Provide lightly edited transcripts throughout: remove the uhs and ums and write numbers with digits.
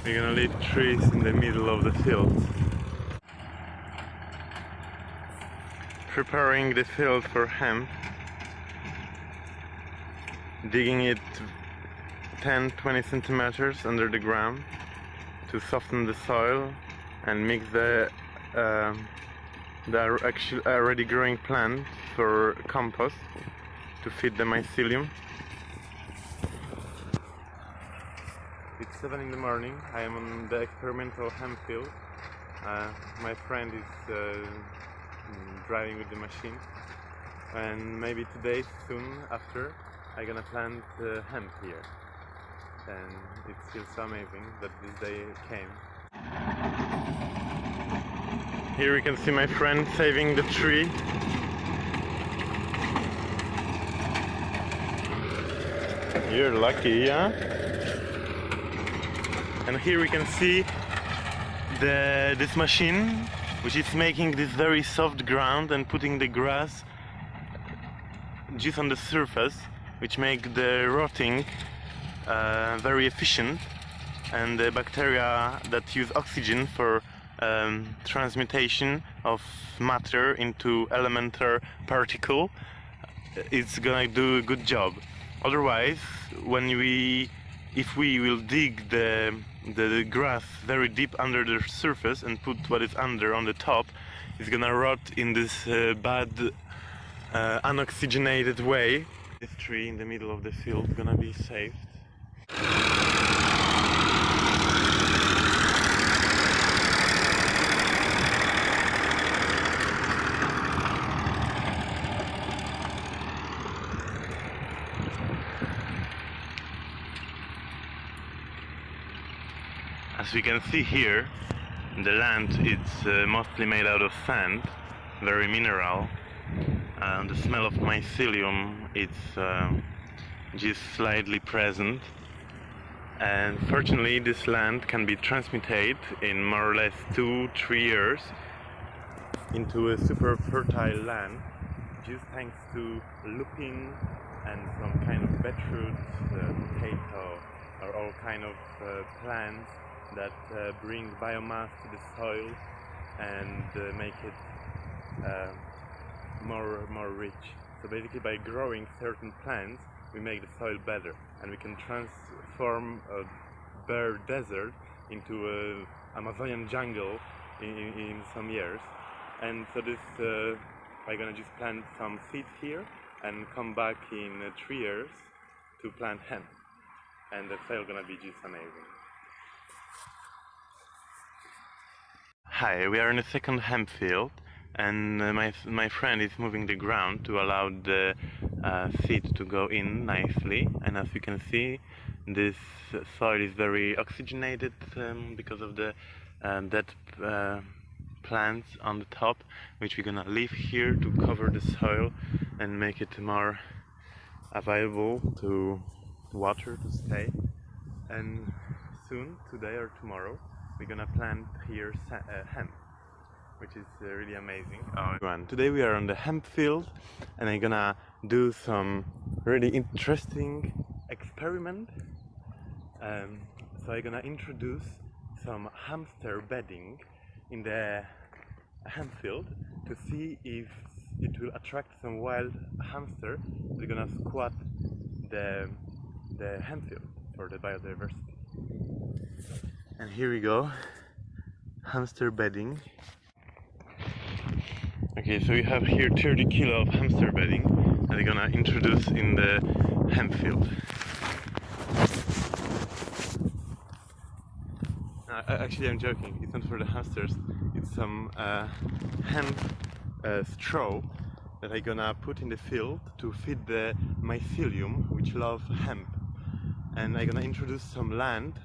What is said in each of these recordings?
We're gonna leave trees in the middle of the field. Preparing the field for hemp. Digging it 10-20 centimeters under the ground to soften the soil and mix the actual already growing plant for compost to feed the mycelium. It's 7 in the morning. I am on the experimental hemp field. My friend is driving with the machine, and maybe today, soon after, I'm gonna plant hemp here. And it feels so amazing that this day came. Here we can see my friend saving the tree. You're lucky, yeah? And here we can see this machine, which is making this very soft ground and putting the grass just on the surface, which make the rotting very efficient, and the bacteria that use oxygen for transmutation of matter into elemental particle, it's gonna do a good job. Otherwise, if we will dig the grass very deep under the surface and put what is under on the top, it's gonna rot in this bad unoxygenated way. This tree in the middle of the field is gonna be saved. As we can see here, the land is mostly made out of sand, very mineral. The smell of mycelium is just slightly present, and fortunately this land can be transmuted in more or less 2-3 years into a super fertile land, just thanks to lupin and some kind of beetroot, potato, or all kind of plants that bring biomass to the soil and make it more rich. So basically, by growing certain plants, we make the soil better, and we can transform a bare desert into an Amazonian jungle in some years. And so this, I'm gonna just plant some seeds here and come back in 3 years to plant hemp, and the soil gonna be just amazing. Hi, we are in the second hemp field, and my friend is moving the ground to allow the seed to go in nicely. And as you can see, this soil is very oxygenated because of the dead plants on the top, which we're gonna leave here to cover the soil and make it more available to water to stay. And soon, today or tomorrow, we're gonna plant here hemp, which is really amazing. Today we are on the hemp field, and I'm gonna do some really interesting experiment. So I'm gonna introduce some hamster bedding in the hemp field to see if it will attract some wild hamster. They're gonna squat the hemp field for the biodiversity. And here we go, hamster bedding. Okay, so we have here 30 kilo of hamster bedding that we're gonna introduce in the hemp field. Actually, I'm joking, it's not for the hamsters, it's some hemp straw that I'm gonna put in the field to feed the mycelium, which love hemp. And I'm gonna introduce some land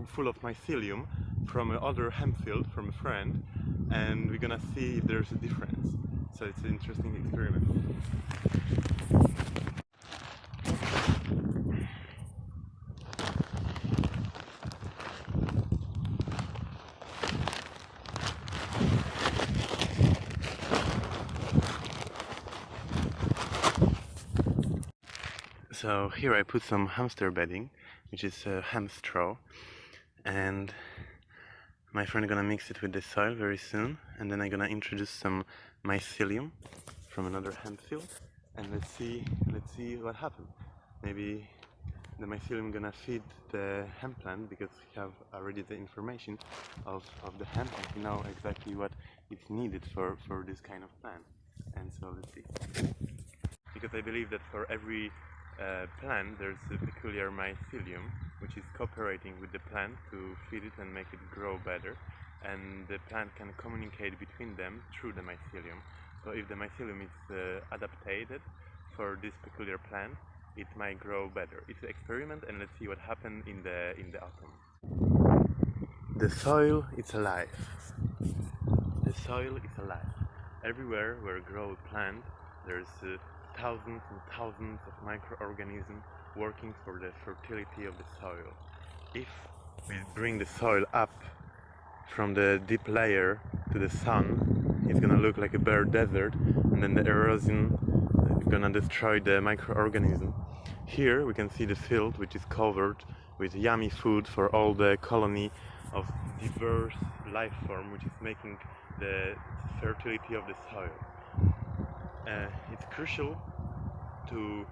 full of mycelium from another hemp field from a friend, and we're gonna see if there's a difference. So it's an interesting experiment. So here I put some hamster bedding, which is hemp straw, and my friend gonna mix it with the soil very soon, and then I'm gonna introduce some mycelium from another hemp field, and let's see what happens. Maybe the mycelium gonna feed the hemp plant because we have already the information of the hemp and we know exactly what is needed for this kind of plant. And so let's see. Because I believe that for every plant there's a peculiar mycelium which is cooperating with the plant to feed it and make it grow better, and the plant can communicate between them through the mycelium. So if the mycelium is adapted for this peculiar plant, it might grow better. It's an experiment, and let's see what happened in the autumn. The soil is alive. The soil is alive. Everywhere where grow a plant, there's thousands and thousands of microorganisms working for the fertility of the soil. If we bring the soil up from the deep layer to the sun, it's gonna look like a bare desert, and then the erosion is gonna destroy the microorganism. Here we can see the field which is covered with yummy food for all the colony of diverse life form which is making the fertility of the soil. It's crucial to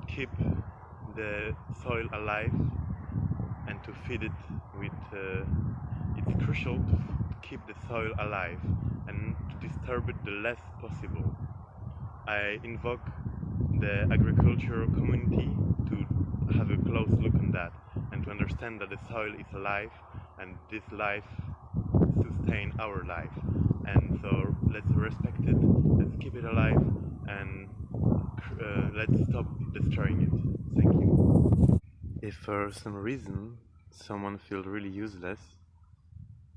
keep the soil alive and to feed it with it's crucial to keep the soil alive and to disturb it the less possible. I invoke the agricultural community to have a close look on that and to understand that the soil is alive and this life sustain our life, and so let's respect it, let's keep it alive, and let's stop destroying it. Thank you. If for some reason someone feels really useless,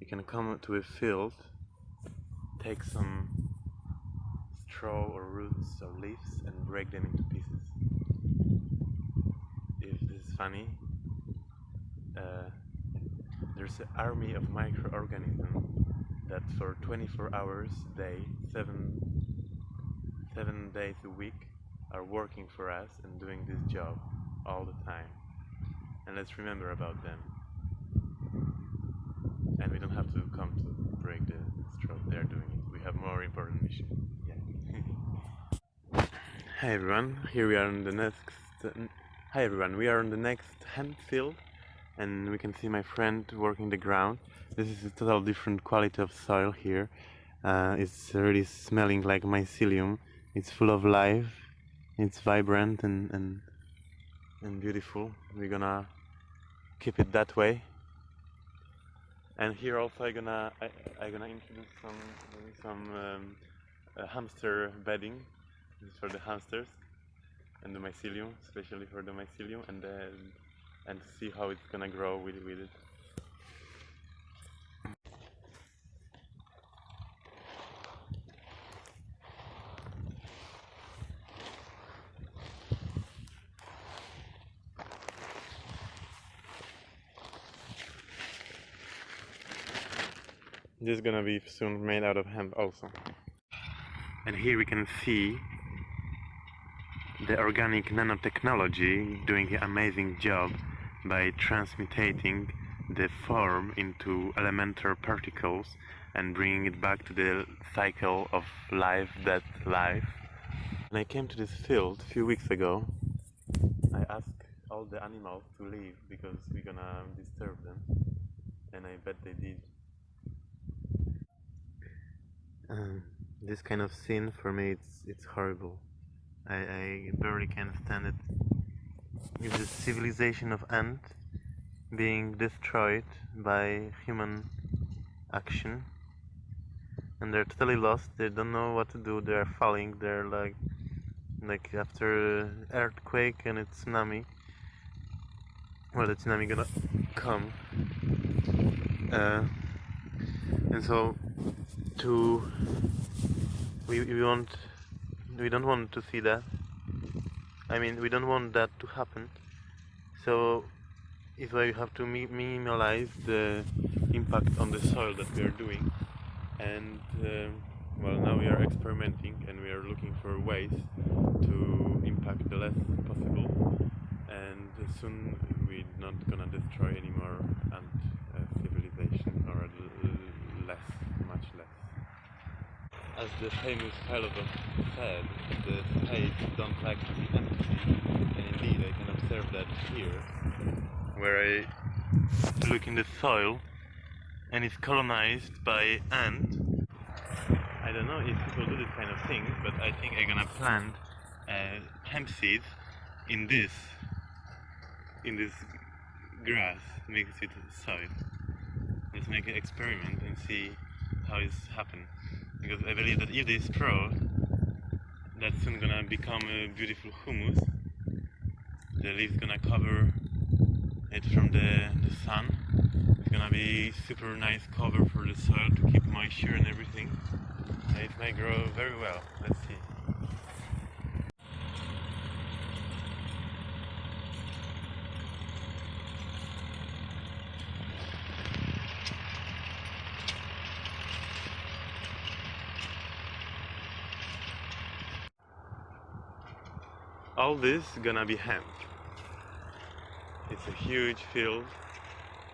you can come to a field, take some straw or roots or leaves and break them into pieces. If this is funny, there's an army of microorganisms that for 24 hours a day, 7 days a week, are working for us and doing this job all the time. And let's remember about them. And we don't have to come to break the straw, they're doing it. We have more important mission. Yeah. Hi everyone, here we are in the next. Hi everyone, we are in the next hemp field, and we can see my friend working the ground. This is a total different quality of soil here. It's really smelling like mycelium. It's full of life. It's vibrant and beautiful. We're gonna keep it that way. And here also I'm gonna introduce some hamster bedding. This is for the hamsters and the mycelium, especially for the mycelium, and to see how it's gonna grow with it. This is gonna be soon made out of hemp also. And here we can see the organic nanotechnology doing an amazing job by transmutating the form into elemental particles and bringing it back to the cycle of life, death, life. When I came to this field a few weeks ago, I asked all the animals to leave because we're gonna disturb them, and I bet they did. This kind of scene for me, it's horrible. I barely can stand it. It's the civilization of ant being destroyed by human action, and they're totally lost. They don't know what to do. They're falling. They're like after earthquake and a tsunami. Well, the tsunami gonna come, and so we don't want to see that. I mean, we don't want that to happen. So it's why you have to minimize the impact on the soil that we are doing. And well, now we are experimenting and we are looking for ways to impact the less possible. And soon we're not gonna destroy anymore and civilization, or much less. As the famous philosopher said, the states don't like to be empty, and indeed I can observe that here, where I look in the soil and it's colonized by ants. I don't know if people do this kind of thing, but I think I'm gonna plant hemp seeds in this grass mixed with soil. Let's make an experiment and see how it's happened. Because I believe that if they sprout, that's soon gonna become a beautiful humus. The leaves gonna cover it from the sun. It's gonna be super nice cover for the soil to keep moisture and everything. And it may grow very well. Let's see. All this gonna be hemp. It's a huge field.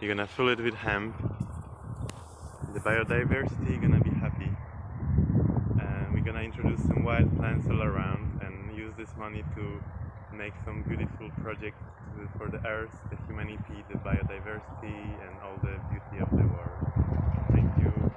You're gonna fill it with hemp. The biodiversity gonna be happy. And we're gonna introduce some wild plants all around and use this money to make some beautiful projects for the earth, the humanity, the biodiversity, and all the beauty of the world. Thank you.